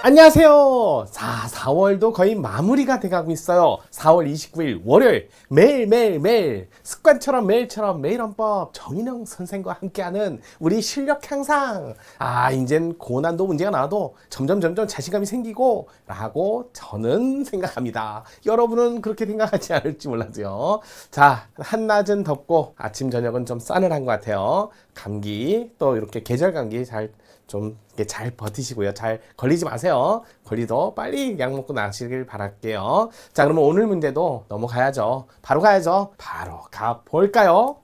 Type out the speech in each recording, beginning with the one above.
안녕하세요. 자, 4월도 거의 마무리가 돼가고 있어요. 4월 29일 월요일 매일 습관처럼 매일처럼 매일헌법 정인영 선생과 함께하는 우리 실력 향상. 이젠 고난도 문제가 나와도 점점 자신감이 생기고 라고 저는 생각합니다. 여러분은 그렇게 생각하지 않을지 몰라도요. 자, 한낮은 덥고 아침 저녁은 좀 싸늘한 것 같아요. 감기 또 이렇게 계절 감기 잘 버티시고요. 잘 걸리지 마세요. 걸리도 빨리 약 먹고 나시길 바랄게요. 자, 그러면 오늘 문제도 넘어가야죠. 바로 가야죠. 바로 가볼까요?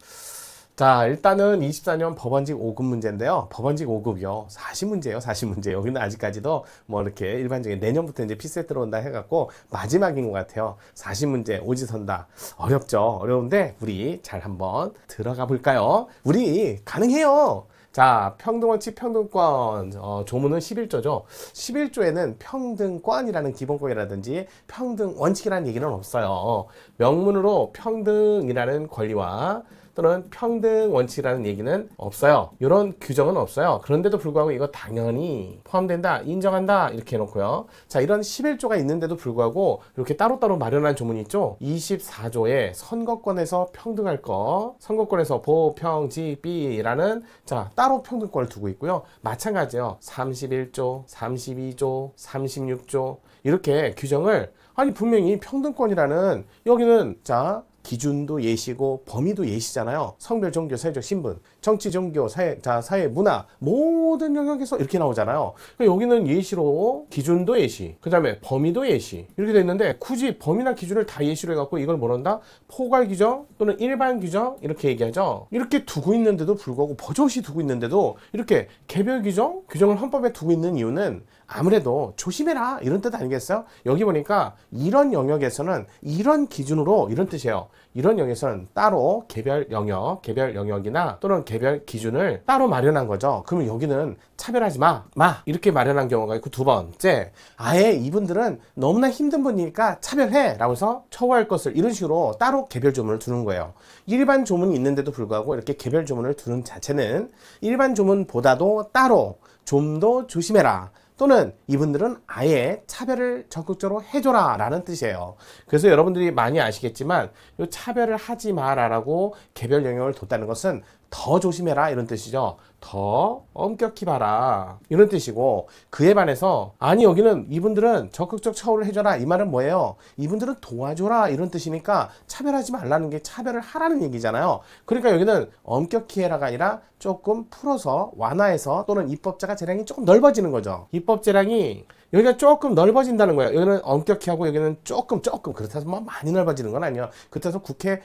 자, 일단은 24년 법원직 5급 문제인데요. 법원직 5급이요. 40문제예요. 40문제. 여기는 아직까지도 뭐 이렇게 일반적인 내년부터 이제 피셋 들어온다 해갖고 마지막인 것 같아요. 40문제 오지선다. 어렵죠. 어려운데 우리 잘 한번 들어가 볼까요? 우리 가능해요. 자, 평등원칙 평등권 조문은 11조죠. 11조에는 평등권이라는 기본권이라든지 평등원칙이라는 얘기는 없어요. 명문으로 평등이라는 권리와 또는 평등원칙이라는 얘기는 없어요. 이런 규정은 없어요. 그런데도 불구하고 이거 당연히 포함된다, 인정한다 이렇게 해놓고요. 자, 이런 11조가 있는데도 불구하고 이렇게 따로따로 마련한 조문이 있죠. 24조에 선거권에서 평등할 거, 선거권에서 보평지비라는 자 따로 평등권을 두고 있고요. 마찬가지예요. 31조, 32조, 36조 이렇게 규정을 분명히 평등권이라는 여기는 자 기준도 예시고 범위도 예시잖아요. 성별, 종교, 사회적 신분, 정치, 종교, 사회, 문화 모든 영역에서 이렇게 나오잖아요. 그러니까 여기는 예시로 기준도 예시, 그 다음에 범위도 예시 이렇게 돼 있는데 굳이 범위나 기준을 다 예시로 해갖고 이걸 뭐란다? 포괄 규정 또는 일반 규정 이렇게 얘기하죠. 이렇게 두고 있는데도 불구하고 버젓이 두고 있는데도 이렇게 개별 규정을 헌법에 두고 있는 이유는 아무래도 조심해라 이런 뜻 아니겠어요? 여기 보니까 이런 영역에서는 이런 기준으로 이런 뜻이에요. 이런 영역에서는 따로 개별 영역이나 또는 개별 기준을 따로 마련한 거죠. 그러면 여기는 차별하지 마 이렇게 마련한 경우가 있고, 두 번째 아예 이분들은 너무나 힘든 분이니까 차별해 라고 해서 처우할 것을 이런 식으로 따로 개별 조문을 두는 거예요. 일반 조문이 있는데도 불구하고 이렇게 개별 조문을 두는 자체는 일반 조문보다도 따로 좀 더 조심해라 또는 이분들은 아예 차별을 적극적으로 해줘라 라는 뜻이에요. 그래서 여러분들이 많이 아시겠지만 이 차별을 하지 마라고 개별 영역을 뒀다는 것은 더 조심해라 이런 뜻이죠. 더 엄격히 봐라 이런 뜻이고, 그에 반해서 여기는 이분들은 적극적 처우를 해줘라 이 말은 뭐예요? 이분들은 도와줘라 이런 뜻이니까 차별하지 말라는 게 차별을 하라는 얘기잖아요. 그러니까 여기는 엄격히 해라가 아니라 조금 풀어서 완화해서 또는 입법자가 재량이 조금 넓어지는 거죠. 입법 재량이 여기가 조금 넓어진다는 거예요. 여기는 엄격히 하고 여기는 조금 그렇다고 뭐 많이 넓어지는 건 아니에요. 그렇다고 국회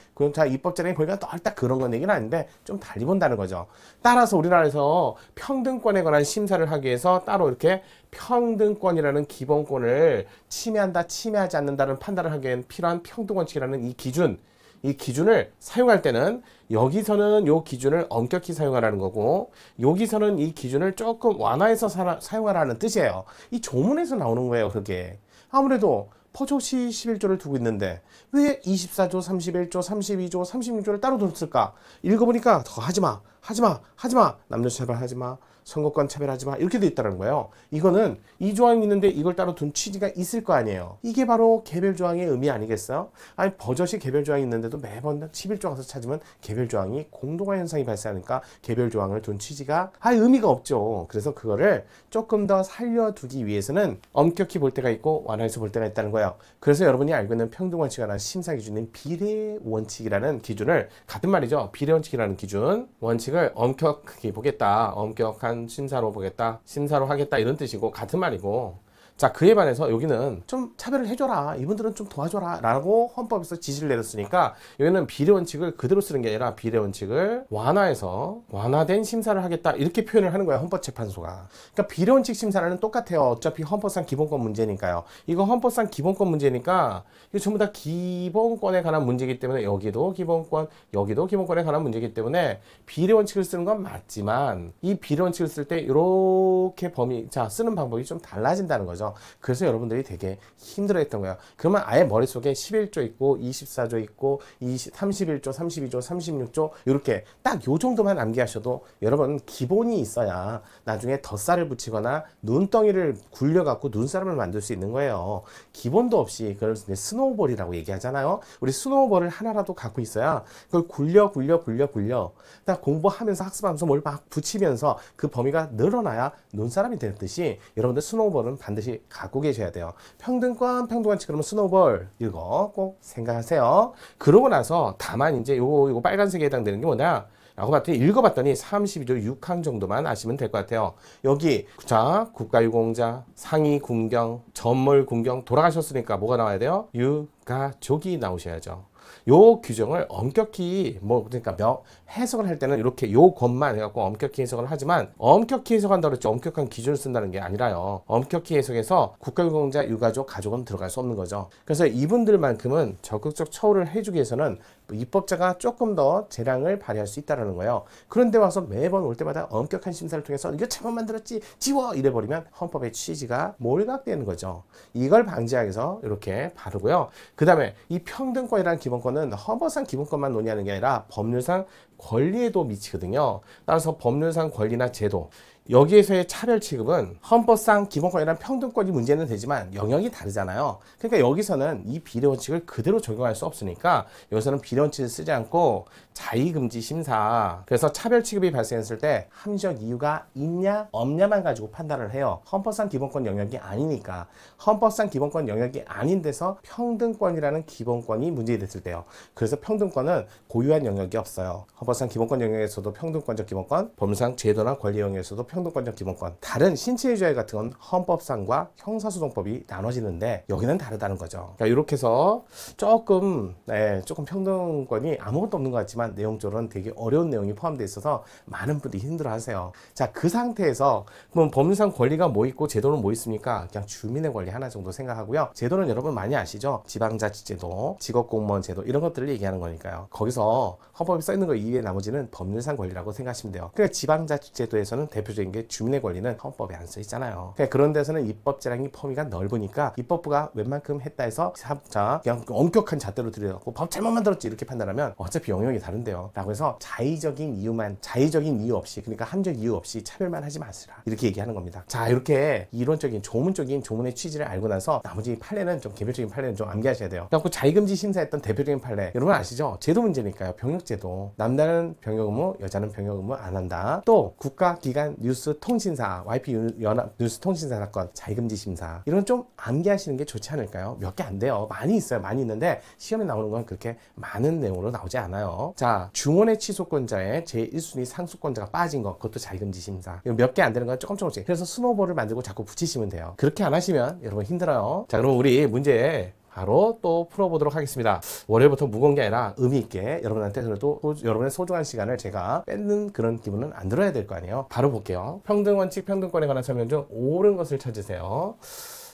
입법 재량이 보니까 넓다 그런 건 얘기는 아닌데 좀 달리 본다는 거죠. 따라서 우리나라에서 평등권에 관한 심사를 하기 위해서 따로 이렇게 평등권이라는 기본권을 침해한다 침해하지 않는다는 판단을 하기 위해 필요한 평등원칙이라는 이 기준을 사용할 때는 여기서는 이 기준을 엄격히 사용하라는 거고, 여기서는 이 기준을 조금 완화해서 사용하라는 뜻이에요. 이 조문에서 나오는 거예요. 그게 아무래도 버젓이 11조를 두고 있는데 왜 24조, 31조, 32조, 36조를 따로 뒀을까? 읽어보니까 더 하지마 남녀 차별하지마, 선거권 차별하지마 이렇게 돼 있다는 거예요. 이거는 이 조항이 있는데 이걸 따로 둔 취지가 있을 거 아니에요. 이게 바로 개별 조항의 의미 아니겠어요? 버젓이 개별 조항이 있는데도 매번 11조 가서 찾으면 개별 조항이 공동화 현상이 발생하니까 개별 조항을 둔 취지가 의미가 없죠. 그래서 그거를 조금 더 살려두기 위해서는 엄격히 볼 때가 있고 완화해서 볼 때가 있다는 거예요. 그래서 여러분이 알고 있는 평등원칙에 관한 심사 기준인 비례원칙이라는 기준을, 같은 말이죠. 비례원칙이라는 기준, 원칙을 엄격하게 보겠다, 엄격한 심사로 보겠다, 심사로 하겠다 이런 뜻이고 같은 말이고, 자 그에 반해서 여기는 좀 차별을 해줘라, 이분들은 좀 도와줘라 라고 헌법에서 지시를 내렸으니까 여기는 비례원칙을 그대로 쓰는 게 아니라 비례원칙을 완화해서 완화된 심사를 하겠다 이렇게 표현을 하는 거야, 헌법재판소가. 그러니까 비례원칙 심사는 똑같아요. 어차피 헌법상 기본권 문제니까요. 이거 헌법상 기본권 문제니까 이거 전부 다 기본권에 관한 문제이기 때문에 여기도 기본권, 여기도 기본권에 관한 문제이기 때문에 비례원칙을 쓰는 건 맞지만 이 비례원칙을 쓸 때 이렇게 쓰는 방법이 좀 달라진다는 거죠. 거죠. 그래서 여러분들이 되게 힘들어했던 거예요. 그러면 아예 머릿속에 11조 있고 24조 있고 31조, 32조, 36조 이렇게 딱 요 정도만 암기하셔도 여러분 기본이 있어야 나중에 덧살을 붙이거나 눈덩이를 굴려갖고 눈사람을 만들 수 있는 거예요. 기본도 없이 그걸 스노우볼이라고 얘기하잖아요. 우리 스노우볼을 하나라도 갖고 있어야 그걸 굴려 딱 공부하면서 학습하면서 뭘 막 붙이면서 그 범위가 늘어나야 눈사람이 되듯이 여러분들 스노우볼은 반드시 갖고 계셔야 돼요. 평등권치 그러면 스노우볼 이거 꼭 생각하세요. 그러고 나서 다만 이제 요거 빨간색에 해당되는 게 뭐냐 라고 봤더니 읽어봤더니 32조 6항 정도만 아시면 될 것 같아요. 여기 자 국가유공자, 상위군경, 전몰군경 돌아가셨으니까 뭐가 나와야 돼요? 유가족이 나오셔야죠. 요 규정을 엄격히 그러니까 해석을 할 때는 이렇게 요 것만 해갖고 엄격히 해석을 하지만 엄격히 해석한다고 그랬죠. 엄격한 기준을 쓴다는 게 아니라요. 엄격히 해석해서 국가유공자, 유가족, 가족은 들어갈 수 없는 거죠. 그래서 이분들만큼은 적극적 처우를 해주기 위해서는 입법자가 조금 더 재량을 발휘할 수 있다는 거예요. 그런데 와서 매번 올 때마다 엄격한 심사를 통해서 이거 잘못 만들었지 지워 이래버리면 헌법의 취지가 몰각되는 거죠. 이걸 방지하기 위해서 이렇게 바르고요. 그 다음에 이 평등권이라는 기본권은 헌법상 기본권만 논의하는 게 아니라 법률상 권리에도 미치거든요. 따라서 법률상 권리나 제도 여기에서의 차별 취급은 헌법상 기본권이란 평등권이 문제는 되지만 영역이 다르잖아요. 그러니까 여기서는 이 비례 원칙을 그대로 적용할 수 없으니까 여기서는 비례 원칙을 쓰지 않고 자의금지 심사, 그래서 차별 취급이 발생했을 때 합리적 이유가 있냐 없냐만 가지고 판단을 해요. 헌법상 기본권 영역이 아니니까. 헌법상 기본권 영역이 아닌 데서 평등권이라는 기본권이 문제됐을 때요. 그래서 평등권은 고유한 영역이 없어요. 헌법상 기본권 영역에서도 평등권적 기본권, 법률상 제도나 권리 영역에서도 평등권적 기본권. 다른 신체유지의 같은 건 헌법상과 형사소송법이 나눠지는데 여기는 다르다는 거죠. 그러니까 이렇게 해서 조금 평등권이 아무것도 없는 것 같지만 내용적으로는 되게 어려운 내용이 포함되어 있어서 많은 분들이 힘들어하세요. 자, 그 상태에서 그럼 법률상 권리가 뭐 있고 제도는 뭐 있습니까? 그냥 주민의 권리 하나 정도 생각하고요. 제도는 여러분 많이 아시죠? 지방자치제도, 직업공무원 제도 이런 것들을 얘기하는 거니까요. 거기서 헌법에 써 있는 거 이외에 나머지는 법률상 권리라고 생각하시면 돼요. 그러니까 지방자치제도에서는 대표적인 게 주민의 권리는 헌법에 안 써 있잖아요. 그러니까 그런 데서는 입법 재량이 범위가 넓으니까 입법부가 웬만큼 했다 해서 그냥 엄격한 잣대로 들여갖고 법 잘못 만들었지 이렇게 판단하면 어차피 영역이 다른데요. 라고 해서 자의적인 이유 없이, 그러니까 함적 이유 없이 차별만 하지 마시라 이렇게 얘기하는 겁니다. 자, 이렇게 이론적인 조문적인 조문의 취지를 알고 나서 나머지 판례는 좀 개별적인 판례는 좀 암기하셔야 돼요. 그래서 자의금지 심사했던 대표적인 판례 여러분 아시죠? 제도 문제니까요. 병역제도. 남자는 병역 의무, 여자는 병역 의무 안 한다. 또 국가기관 뉴스 통신사 YP 연합 뉴스 통신사 사건 자의금지 심사 이런 좀 암기하시는 게 좋지 않을까요? 몇 개 안 돼요. 많이 있어요. 많이 있는데 시험에 나오는 건 그렇게 많은 내용으로 나오지 않아요. 자, 중원의 취소권자에 제1순위 상속권자가 빠진 것, 그것도 자의금지 심사. 이거 몇 개 안 되는 건 조금씩. 그래서 스노우볼을 만들고 자꾸 붙이시면 돼요. 그렇게 안 하시면 여러분 힘들어요. 자, 그럼 우리 문제 바로 또 풀어보도록 하겠습니다. 월요일부터 무거운 게 아니라 의미 있게 여러분한테 그래도 여러분의 소중한 시간을 제가 뺏는 그런 기분은 안 들어야 될 거 아니에요. 바로 볼게요. 평등원칙, 평등권에 관한 설명 중 옳은 것을 찾으세요.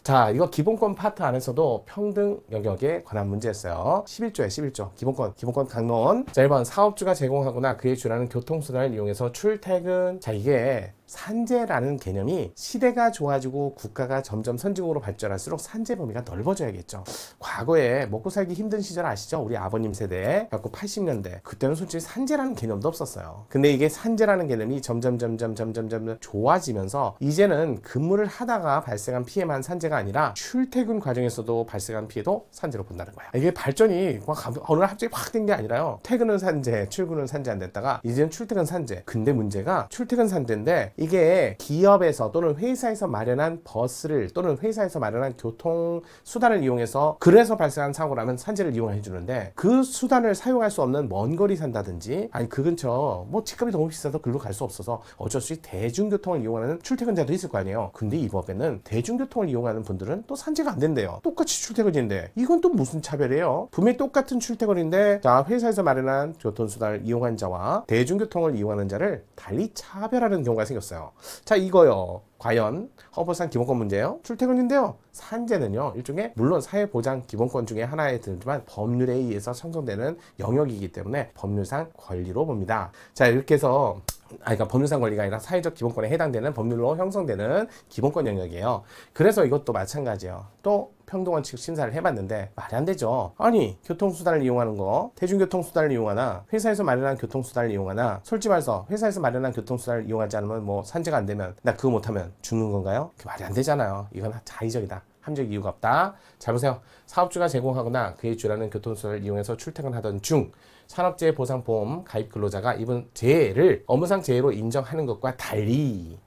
자, 이거 기본권 파트 안에서도 평등 영역에 관한 문제였어요. 11조에 11조. 기본권 강론. 자, 1번 사업주가 제공하거나 그에 준하는 교통수단을 이용해서 출퇴근. 자, 이게 산재라는 개념이 시대가 좋아지고 국가가 점점 선진국으로 발전할수록 산재 범위가 넓어져야겠죠. 과거에 먹고 살기 힘든 시절 아시죠? 우리 아버님 세대 갖고 80년대 그때는 솔직히 산재라는 개념도 없었어요. 근데 이게 산재라는 개념이 점점 좋아지면서 이제는 근무를 하다가 발생한 피해만 산재가 아니라 출퇴근 과정에서도 발생한 피해도 산재로 본다는 거야. 이게 발전이 어느 날 갑자기 확 된 게 아니라요. 퇴근은 산재, 출근은 산재 안 됐다가 이제는 출퇴근 산재. 근데 문제가 출퇴근 산재인데 이게 기업에서 또는 회사에서 마련한 버스를 또는 회사에서 마련한 교통 수단을 이용해서 그래서 발생한 사고라면 산재를 이용해 주는데 그 수단을 사용할 수 없는 먼 거리 산다든지 아니 그 근처 집값이 너무 비싸서 글로 갈 수 없어서 어쩔 수 없이 대중교통을 이용하는 출퇴근자도 있을 거 아니에요. 근데 이 법에는 대중교통을 이용하는 분들은 또 산재가 안 된대요. 똑같이 출퇴근인데 이건 또 무슨 차별이에요? 분명히 똑같은 출퇴근인데 자, 회사에서 마련한 교통수단을 이용한 자와 대중교통을 이용하는 자를 달리 차별하는 경우가 생겼어요. 자, 이거요. 과연 헌법상 기본권 문제예요? 출퇴근인데요. 산재는요. 일종의 물론 사회보장 기본권 중에 하나에 들지만 법률에 의해서 형성되는 영역이기 때문에 법률상 권리로 봅니다. 자, 이렇게 해서 그러니까 법률상 권리가 아니라 사회적 기본권에 해당되는 법률로 형성되는 기본권 영역이에요. 그래서 이것도 마찬가지예요. 또 평등원칙 심사를 해봤는데 말이 안 되죠. 아니 교통수단을 이용하는 거, 대중교통수단을 이용하나, 회사에서 마련한 교통수단을 이용하나, 솔직히 말해서 회사에서 마련한 교통수단을 이용하지 않으면 뭐 산재가 안 되면, 나 그거 못하면 죽는 건가요? 그 말이 안 되잖아요. 이건 자의적이다. 합리적 이유가 없다. 잘 보세요. 사업주가 제공하거나 그의 주라는 교통수단을 이용해서 출퇴근하던 중 산업재해 보상보험 가입 근로자가 입은 재해를 업무상 재해로 인정하는 것과 달리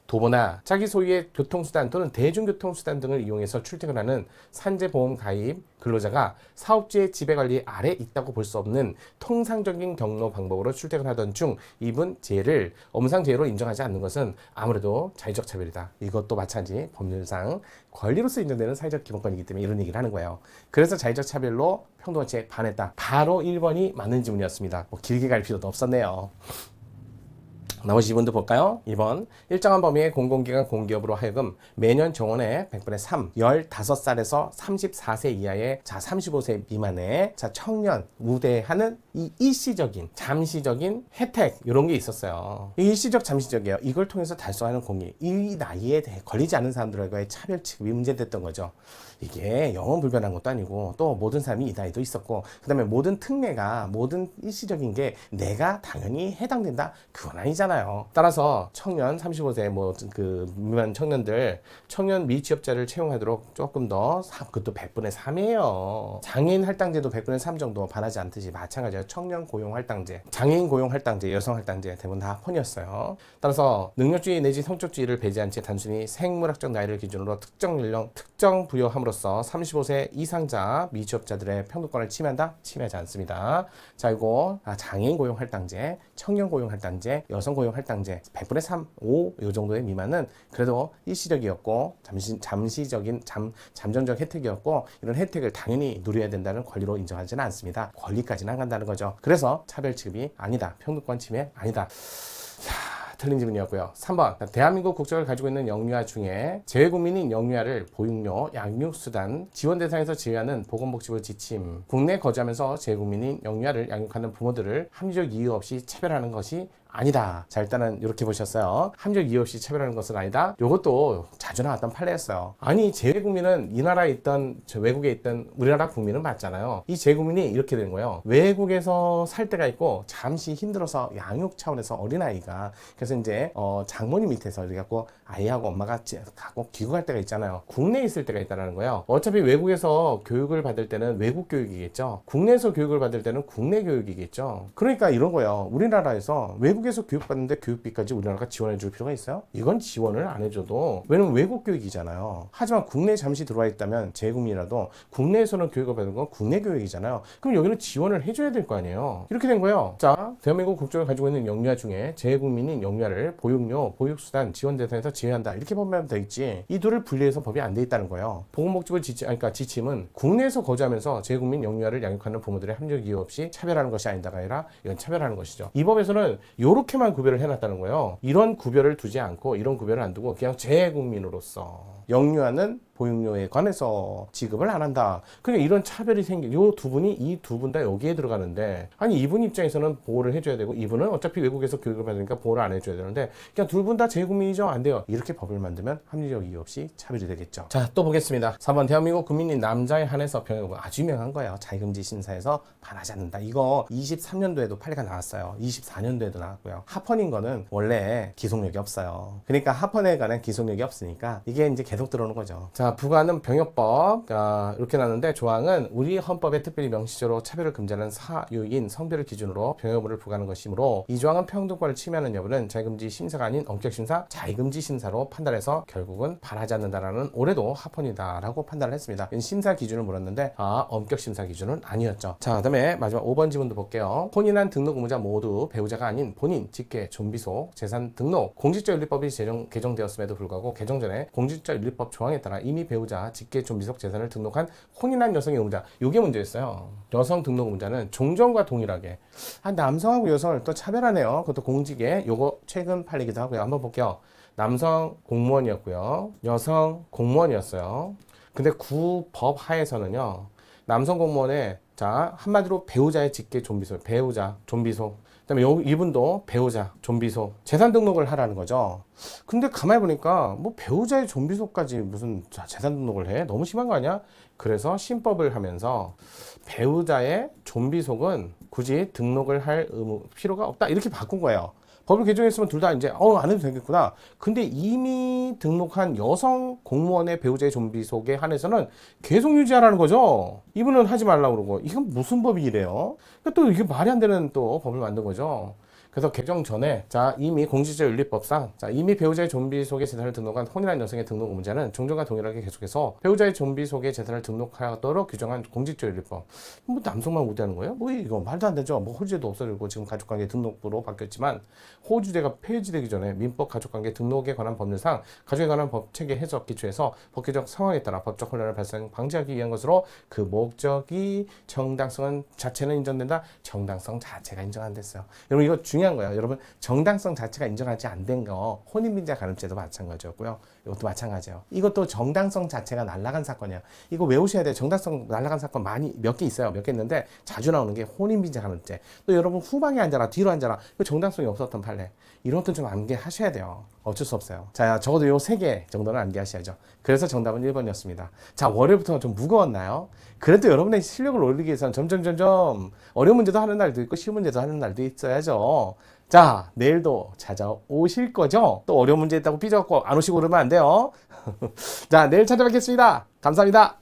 도보나 자기 소유의 교통수단 또는 대중교통수단 등을 이용해서 출퇴근하는 산재보험 가입 근로자가 사업주의 지배관리 아래 있다고 볼 수 없는 통상적인 경로 방법으로 출퇴근하던 중 입은 재해를 업무상 재해로 인정하지 않는 것은 아무래도 자의적 차별이다. 이것도 마찬가지 법률상 권리로서 인정되는 사회적 기본권이기 때문에 이런 얘기를 하는 거예요. 그래서 자의적 차별로 평등원칙에 반했다. 바로 1번이 맞는 지문이었습니다. 뭐 길게 갈 필요도 없었네요. 나머지 2번도 볼까요? 2번 일정한 범위의 공공기관 공기업으로 하여금 매년 정원의 100분의 3 15살에서 34세 이하의 자 35세 미만의 자 청년 우대하는 이 일시적인 잠시적인 혜택 이런 게 있었어요. 이 일시적 잠시적이에요. 이걸 통해서 달성하는 공익, 이 나이에 대해 걸리지 않은 사람들과의 차별 취급이 문제됐던 거죠. 이게 영원 불변한 것도 아니고 또 모든 사람이 이 나이도 있었고, 그 다음에 모든 특례가 모든 일시적인 게 내가 당연히 해당된다 그건 아니잖아요. 따라서 청년 35세 뭐 그 미만 청년들 청년 미취업자를 채용하도록 조금 더 그것도 100분의 3이에요. 장애인 할당제도 100분의 3 정도 반하지 않듯이 마찬가지예요. 청년 고용 할당제, 장애인 고용 할당제, 여성 할당제 대부분 다 합헌이었어요. 따라서 능력주의 내지 성적주의를 배제한 채 단순히 생물학적 나이를 기준으로 특정 연령 특정 부여함으로써 35세 이상자 미취업자들의 평등권을 침해한다? 침해하지 않습니다. 자, 이거 장애인 고용 할당제, 청년 고용 할당제, 여성 고용 할당제 100분의 3, 5 이 정도의 미만은 그래도 일시적이었고 잠시적인 잠정적 혜택이었고, 이런 혜택을 당연히 누려야 된다는 권리로 인정하지는 않습니다. 권리까지는 안 간다는 거죠. 그래서 차별 취급이 아니다. 평등권 침해 아니다. 틀린 질문이었고요. 3번 대한민국 국적을 가지고 있는 영유아 중에 재외국민인 영유아를 보육료, 양육수단, 지원 대상에서 제외하는 보건복지부 지침, 국내 거주하면서 재외국민인 영유아를 양육하는 부모들을 합리적 이유 없이 차별하는 것이 아니다. 자, 일단은 이렇게 보셨어요. 합리적 이유 없이 차별하는 것은 아니다. 이것도 자주 나왔던 판례였어요. 아니 재외국민은 이 나라에 있던 외국에 있던 우리나라 국민은 맞잖아요. 이 재외국민이 이렇게 된 거예요. 외국에서 살 때가 있고 잠시 힘들어서 양육 차원에서 어린아이가 그래서 이제 장모님 밑에서 이렇게 갖고 아이하고 엄마가 갖고 귀국할 때가 있잖아요. 국내에 있을 때가 있다는 거예요. 어차피 외국에서 교육을 받을 때는 외국 교육이겠죠. 국내에서 교육을 받을 때는 국내 교육이겠죠. 그러니까 이런 거예요. 우리나라에서 외국에서 교육받는데 교육비까지 우리나라가 지원해 줄 필요가 있어요? 이건 지원을 안 해줘도, 왜냐면 외국 교육이잖아요. 하지만 국내에 잠시 들어와 있다면 재국민이라도 국내에서는 교육을 받는 건 국내 교육이잖아요. 그럼 여기는 지원을 해줘야 될 거 아니에요. 이렇게 된 거예요. 자, 대한민국 국적을 가지고 있는 영유아 중에 재국민인 영유아를 보육료, 보육수단, 지원 대상에서 제외한다. 이렇게 보면 되겠지. 이 둘을 분리해서 법이 안 돼 있다는 거예요. 보건복지부 지침은 국내에서 거주하면서 재국민 영유아를 양육하는 부모들의 합리적 이유 없이 차별하는 것이 아니다가 아니라 이건 차별하는 것이죠. 이 법에서는 요렇게만 구별을 해놨다는 거예요. 이런 구별을 두지 않고, 이런 구별을 안 두고 그냥 재국민으로서 영유아는 보육료에 관해서 지급을 안 한다. 그러니까 이런 차별이 생긴 요 두 분이, 이 두 분 다 여기에 들어가는데, 아니 이분 입장에서는 보호를 해줘야 되고 이분은 어차피 외국에서 교육을 받으니까 보호를 안 해줘야 되는데 그냥 둘 분 다 재국민이죠? 안 돼요. 이렇게 법을 만들면 합리적 이유 없이 차별이 되겠죠. 자, 또 보겠습니다. 4번 대한민국 국민인 남자에 한해서 병역, 아주 유명한 거예요. 자유금지 심사에서 반하지 않는다. 이거 23년도에도 판례가 나왔어요. 24년도에도 나왔고요. 합헌인 거는 원래 기속력이 없어요. 그러니까 합헌에 관한 기속력이 없으니까 이게 이제 계속 들어오는 거죠. 자, 부과하는 병역법 이렇게 나왔는데, 조항은 우리 헌법에 특별히 명시적으로 차별을 금지하는 사유인 성별을 기준으로 병역을 부과하는 것이므로 이 조항은 평등권을 침해하는 여부는 자유금지 심사가 아닌 엄격심사, 자유금지 심사로 판단해서 결국은 반하지 않는다라는, 올해도 합헌이다라고 판단을 했습니다. 심사 기준을 물었는데 엄격심사 기준은 아니었죠. 자, 그다음에 마지막 5번 지문도 볼게요. 혼인한 등록 의무자 모두 배우자가 아닌 본인, 직계, 존비속, 재산 등록, 공직자윤리법이 개정되었음에도 불구하고 개정 전에 공직자윤리법 조항에 따라 이미 배우자, 직계, 존비속 재산을 등록한 혼인한 여성의 의무자, 이게 문제였어요. 여성 등록 의무자는 종전과 동일하게 남성하고 여성을 또 차별하네요. 그것도 공직에, 요거 최근 판례기도 하고요. 한번 볼게요. 남성 공무원이었고요, 여성 공무원이었어요. 근데 구법 하에서는요, 남성 공무원의 자, 한마디로 배우자의 직계 좀비소, 배우자 좀비소. 그다음에 이분도 배우자 좀비소 재산 등록을 하라는 거죠. 근데 가만히 보니까 뭐 배우자의 좀비소까지 무슨 재산 등록을 해? 너무 심한 거 아니야? 그래서 신법을 하면서 배우자의 좀비속은 굳이 등록을 할 필요가 없다 이렇게 바꾼 거예요. 법을 개정했으면 둘 다 이제 안 해도 되겠구나. 근데 이미 등록한 여성 공무원의 배우자의 좀비속에 한해서는 계속 유지하라는 거죠. 이분은 하지 말라고 그러고 이건 무슨 법이 이래요? 또 이게 말이 안 되는 또 법을 만든 거죠. 그래서 개정 전에 자 이미 공직자윤리법상 자 이미 배우자의 좀비 속에 재산을 등록한 혼인한 여성의 등록 의무자는 종전과 동일하게 계속해서 배우자의 좀비 속에 재산을 등록하도록 규정한 공직자윤리법. 뭐 남성만 못하는 거예요? 뭐 이거 말도 안 되죠. 뭐 호주제도 없어지고 지금 가족관계 등록부로 바뀌었지만 호주제가 폐지되기 전에 민법 가족관계 등록에 관한 법률상 가족에 관한 법체계 해석 기초에서 법규적 상황에 따라 법적 혼란을 발생 방지하기 위한 것으로 그 목적이 정당성은 자체는 인정된다. 정당성 자체가 인정 안 됐어요. 여러분 이거 중요한 거예요. 여러분 정당성 자체가 인정하지 안 된 거 혼인빈자 가름죄도 마찬가지였고요. 이것도 마찬가지예요. 이것도 정당성 자체가 날아간 사건이에요. 이거 외우셔야 돼요. 정당성 날아간 사건 많이 몇 개 있어요. 몇 개 있는데 자주 나오는 게 혼인빈자 가름죄. 또 여러분 후방에 앉아라 뒤로 앉아라. 이거 정당성이 없었던 판례. 이런 것도 좀 암기하셔야 돼요. 어쩔 수 없어요. 자, 적어도 요 3개 정도는 암기하셔야죠. 그래서 정답은 1번이었습니다. 자, 월요일부터 좀 무거웠나요? 그래도 여러분의 실력을 올리기 위해서는 점점 어려운 문제도 하는 날도 있고 쉬운 문제도 하는 날도 있어야죠. 자, 내일도 찾아오실 거죠? 또 어려운 문제 있다고 삐져갖고 안 오시고 그러면 안 돼요. 자, 내일 찾아뵙겠습니다. 감사합니다.